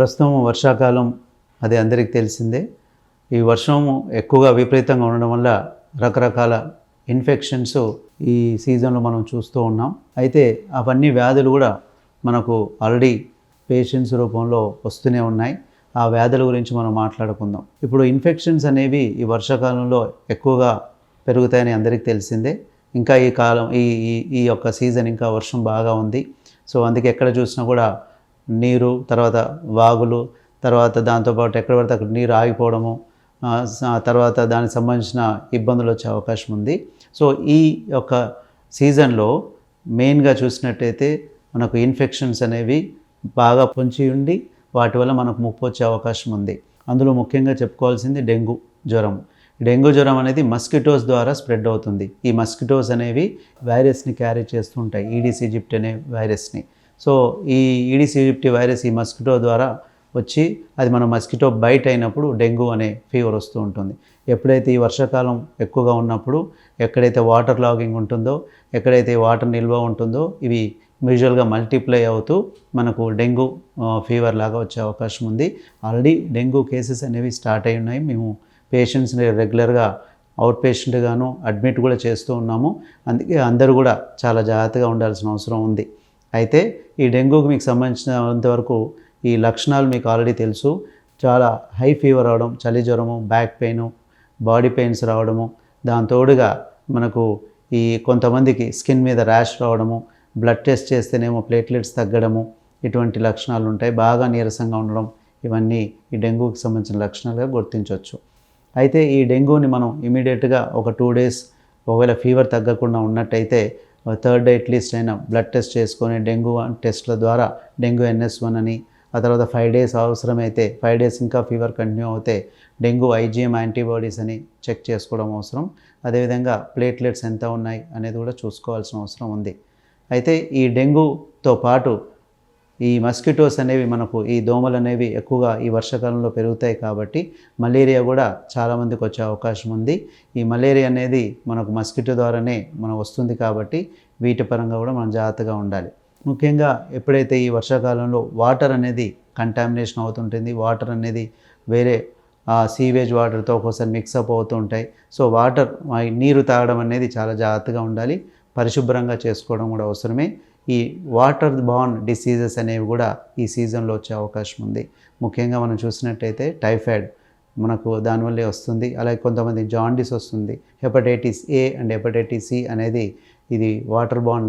ప్రస్తుతం వర్షాకాలం అది అందరికీ తెలిసిందే. ఈ వర్షం ఎక్కువగా విపరీతంగా ఉండడం వల్ల రకరకాల ఇన్ఫెక్షన్స్ ఈ సీజన్లో మనం చూస్తూ ఉన్నాం. అయితే అవన్నీ వ్యాధులు కూడా మనకు ఆల్రెడీ పేషెంట్స్ రూపంలో వస్తూనే ఉన్నాయి. ఆ వ్యాధుల గురించి మనం మాట్లాడుకుందాం. ఇప్పుడు ఇన్ఫెక్షన్స్ అనేవి ఈ వర్షాకాలంలో ఎక్కువగా పెరుగుతాయని అందరికీ తెలిసిందే. ఇంకా ఈ కాలం ఈ ఈ యొక్క సీజన్ ఇంకా వర్షం బాగా ఉంది. సో అందుకే ఎక్కడ చూసినా కూడా నీరు, తర్వాత వాగులు, తర్వాత దాంతోపాటు ఎక్కడ పడితే అక్కడ నీరు ఆగిపోవడము, తర్వాత దానికి సంబంధించిన ఇబ్బందులు వచ్చే అవకాశం ఉంది. సో ఈ యొక్క సీజన్లో మెయిన్గా చూసినట్టయితే మనకు ఇన్ఫెక్షన్స్ అనేవి బాగా పొంచి ఉండి వాటి వల్ల మనకు ముప్పు వచ్చే అవకాశం ఉంది. అందులో ముఖ్యంగా చెప్పుకోవాల్సింది డెంగ్యూ జ్వరం. డెంగ్యూ జ్వరం అనేది మస్కిటోస్ ద్వారా స్ప్రెడ్ అవుతుంది. ఈ మస్కిటోస్ అనేవి వైరస్ని క్యారీ చేస్తుంటాయి, ఈడిస్ ఈజిప్టి అనే వైరస్ని. సో ఈ ఈడిస్ ఈజిప్టి వైరస్ ఈ మస్కిటో ద్వారా వచ్చి అది మన మస్కిటో బైట్ అయినప్పుడు డెంగ్యూ అనే ఫీవర్ వస్తూ ఉంటుంది. ఎప్పుడైతే ఈ వర్షాకాలం ఎక్కువగా ఉన్నప్పుడు ఎక్కడైతే వాటర్ లాగింగ్ ఉంటుందో, ఎక్కడైతే వాటర్ నిల్వ ఉంటుందో ఇవి యూజువల్గా మల్టిప్లై అవుతూ మనకు డెంగ్యూ ఫీవర్ లాగా వచ్చే అవకాశం ఉంది. ఆల్రెడీ డెంగ్యూ కేసెస్ అనేవి స్టార్ట్ అయి ఉన్నాయి. మేము పేషెంట్స్ని రెగ్యులర్గా అవుట్ పేషెంట్గాను అడ్మిట్ కూడా చేస్తూ ఉన్నాము. అందుకే అందరూ కూడా చాలా జాగ్రత్తగా ఉండాల్సిన అవసరం ఉంది. అయితే ఈ డెంగ్యూకి మీకు సంబంధించినంతవరకు ఈ లక్షణాలు మీకు ఆల్రెడీ తెలుసు. చాలా హై ఫీవర్ రావడం, చలి జ్వరము, బ్యాక్ పెయిన్, బాడీ పెయిన్స్ రావడము, దాని తోడుగా మనకు ఈ కొంతమందికి స్కిన్ మీద ర్యాష్ రావడము, బ్లడ్ టెస్ట్ చేస్తేనేమో ప్లేట్లెట్స్ తగ్గడము, ఇటువంటి లక్షణాలు ఉంటాయి. బాగా నీరసంగా ఉండడం, ఇవన్నీ ఈ డెంగ్యూకి సంబంధించిన లక్షణాలుగా గుర్తించవచ్చు. అయితే ఈ డెంగ్యూని మనం ఇమీడియట్గా ఒక 2 days ఒకవేళ ఫీవర్ తగ్గకుండా ఉన్నట్టయితే 3rd డే అట్లీస్ట్ అయినా బ్లడ్ టెస్ట్ చేసుకొని డెంగ్యూ టెస్ట్ల ద్వారా డెంగ్యూ NS1 అని, ఆ తర్వాత 5 days అవసరమైతే 5 days ఇంకా ఫీవర్ కంటిన్యూ అవుతే డెంగ్యూ IgM యాంటీబాడీస్ అని చెక్ చేసుకోవడం అవసరం. అదేవిధంగా ప్లేట్లెట్స్ ఎంత ఉన్నాయి అనేది కూడా చూసుకోవాల్సిన అవసరం ఉంది. అయితే ఈ డెంగ్యూతో పాటు ఈ మస్కిటోస్ అనేవి మనకు ఈ దోమలు అనేవి ఎక్కువగా ఈ వర్షాకాలంలో పెరుగుతాయి కాబట్టి మలేరియా కూడా చాలామందికి వచ్చే అవకాశం ఉంది. ఈ మలేరియా అనేది మనకు మస్కిటో ద్వారానే వస్తుంది కాబట్టి వీటి పరంగా కూడా మనం జాగ్రత్తగా ఉండాలి. ముఖ్యంగా ఎప్పుడైతే ఈ వర్షాకాలంలో వాటర్ అనేది కంటామినేషన్ అవుతుంటుంది, వాటర్ అనేది వేరే సీవేజ్ వాటర్తో ఒక్కోసారి మిక్సప్ అవుతూ ఉంటాయి. సో నీరు తాగడం అనేది చాలా జాగ్రత్తగా ఉండాలి, పరిశుభ్రంగా చేసుకోవడం కూడా అవసరమే. ఈ వాటర్ బార్న్ డిసీజెస్ అనేవి కూడా ఈ సీజన్లో వచ్చే అవకాశం ఉంది. ముఖ్యంగా మనం చూసినట్టయితే టైఫాయిడ్ మనకు దానివల్లే వస్తుంది. అలాగే కొంతమంది జాండీస్ వస్తుంది. Hepatitis A and hepatitis C అనేది ఇది వాటర్ బార్న్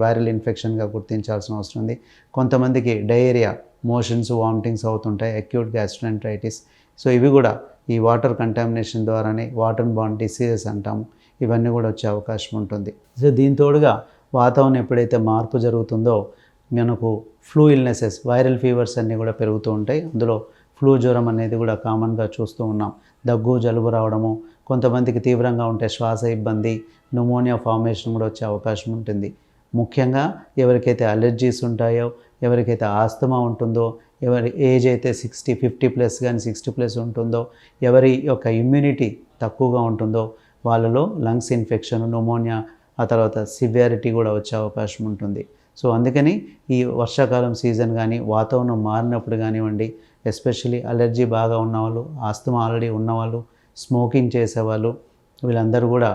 వైరల్ ఇన్ఫెక్షన్గా గుర్తించాల్సిన అవసరం ఉంది. కొంతమందికి డయేరియా, మోషన్స్, వామిటింగ్స్ అవుతుంటాయి, అక్యూట్ గ్యాస్ట్రైటిస్. సో ఇవి కూడా ఈ వాటర్ కంటామినేషన్ ద్వారానే వాటర్ బార్న్ డిసీజెస్ అంటాము. ఇవన్నీ కూడా వచ్చే అవకాశం ఉంటుంది. సో దీంతోడుగా వాతావరణం ఎప్పుడైతే మార్పు జరుగుతుందో మనకు ఫ్లూ ఇల్నెసెస్, వైరల్ ఫీవర్స్ అన్నీ కూడా పెరుగుతూ ఉంటాయి. అందులో ఫ్లూ జ్వరం అనేది కూడా కామన్గా చూస్తూ ఉన్నాం. దగ్గు, జలుబు రావడము, కొంతమందికి తీవ్రంగా ఉంటే శ్వాస ఇబ్బంది, న్యూమోనియా ఫార్మేషన్ కూడా వచ్చే అవకాశం ఉంటుంది. ముఖ్యంగా ఎవరికైతే అలర్జీస్ ఉంటాయో, ఎవరికైతే ఆస్తమా ఉంటుందో, ఎవరి ఏజ్ అయితే 50+ కానీ 60+ ఉంటుందో, ఎవరి యొక్క ఇమ్యూనిటీ తక్కువగా ఉంటుందో వాళ్ళలో లంగ్స్ ఇన్ఫెక్షన్, న్యూమోనియా, ఆ తర్వాత సివియారిటీ కూడా వచ్చే అవకాశం ఉంటుంది. సో అందుకని ఈ వర్షాకాలం సీజన్ కానీ వాతావరణం మారినప్పుడు కానివ్వండి, ఎస్పెషల్లీ అలర్జీ బాగా ఉన్నవాళ్ళు, ఆస్తమా ఆల్రెడీ ఉన్నవాళ్ళు, స్మోకింగ్ చేసేవాళ్ళు, వీళ్ళందరూ కూడా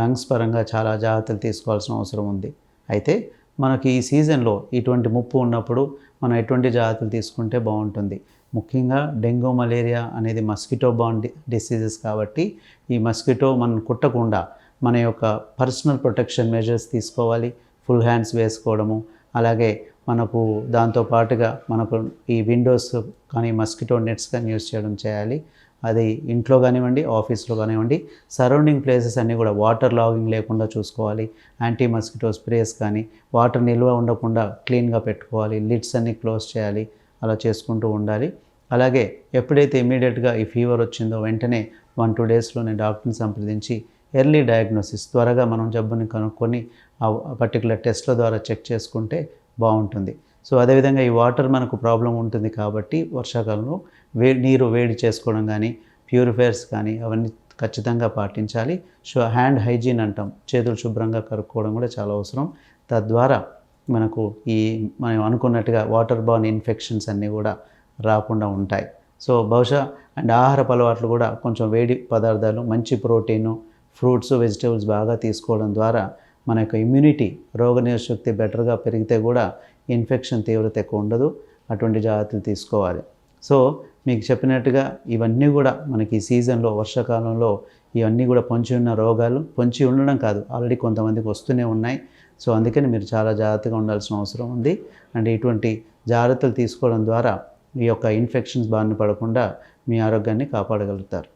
లంగ్స్ పరంగా చాలా జాగ్రత్తలు తీసుకోవాల్సిన అవసరం ఉంది. అయితే మనకి ఈ సీజన్లో ఇటువంటి ముప్పు ఉన్నప్పుడు మనం ఎటువంటి జాగ్రత్తలు తీసుకుంటే బాగుంటుంది. ముఖ్యంగా డెంగ్యూ, మలేరియా అనేది మస్కిటో బార్న్ డిసీజెస్ కాబట్టి ఈ మస్కిటో మనం కుట్టకుండా మన యొక్క పర్సనల్ ప్రొటెక్షన్ మెజర్స్ తీసుకోవాలి. ఫుల్ హ్యాండ్స్ వేసుకోవడము, అలాగే మనకు దాంతోపాటుగా మనకు ఈ విండోస్ కానీ మస్కిటో నెట్స్ కానీ యూజ్ చేయడం చేయాలి. అది ఇంట్లో కానివ్వండి, ఆఫీస్లో కానివ్వండి, సరౌండింగ్ ప్లేసెస్ అన్నీ కూడా వాటర్ లాగింగ్ లేకుండా చూసుకోవాలి. యాంటీ మస్కిటో స్ప్రేస్ కానీ వాటర్ నిల్వ ఉండకుండా క్లీన్గా పెట్టుకోవాలి. లిడ్స్ అన్నీ క్లోజ్ చేయాలి. అలా చేసుకుంటూ ఉండాలి. అలాగే ఎప్పుడైతే ఇమీడియట్గా ఈ ఫీవర్ వచ్చిందో వెంటనే 1-2 daysలోనే డాక్టర్ని సంప్రదించి ఎర్లీ డయాగ్నోసిస్, త్వరగా మనం జబ్బుని కనుక్కొని ఆ పర్టికులర్ టెస్ట్ల ద్వారా చెక్ చేసుకుంటే బాగుంటుంది. సో అదేవిధంగా ఈ వాటర్ మనకు ప్రాబ్లం ఉంటుంది కాబట్టి వర్షాకాలంలో నీరు వేడి చేసుకోవడం కానీ, ప్యూరిఫైయర్స్ కానీ అవన్నీ ఖచ్చితంగా పాటించాలి. సో హ్యాండ్ హైజీన్ అంటాం, చేతులు శుభ్రంగా కడుక్కోవడం కూడా చాలా అవసరం. తద్వారా మనకు మనం అనుకున్నట్టుగా వాటర్ బార్న్ ఇన్ఫెక్షన్స్ అన్నీ కూడా రాకుండా ఉంటాయి. సో బహుశా అండ్ ఆహారపు అలవాట్లు కూడా కొంచెం వేడి పదార్థాలు, మంచి ప్రోటీను, ఫ్రూట్స్, వెజిటేబుల్స్ బాగా తీసుకోవడం ద్వారా మన యొక్క ఇమ్యూనిటీ, రోగనిరోధక శక్తి బెటర్గా పెరిగితే కూడా ఇన్ఫెక్షన్ తీవ్రత ఎక్కువ ఉండదు. అటువంటి జాగ్రత్తలు తీసుకోవాలి. సో మీకు చెప్పినట్టుగా ఇవన్నీ కూడా మనకి ఈ సీజన్లో, వర్షాకాలంలో ఇవన్నీ కూడా పొంచి ఉన్న రోగాలు, పొంచి ఉండడం కాదు, ఆల్రెడీ కొంతమందికి వస్తూనే ఉన్నాయి. సో అందుకని మీరు చాలా జాగ్రత్తగా ఉండాల్సిన అవసరం ఉంది. అండ్ ఇటువంటి జాగ్రత్తలు తీసుకోవడం ద్వారా ఈ యొక్క ఇన్ఫెక్షన్స్ బారిన పడకుండా మీ ఆరోగ్యాన్ని కాపాడగలుగుతారు.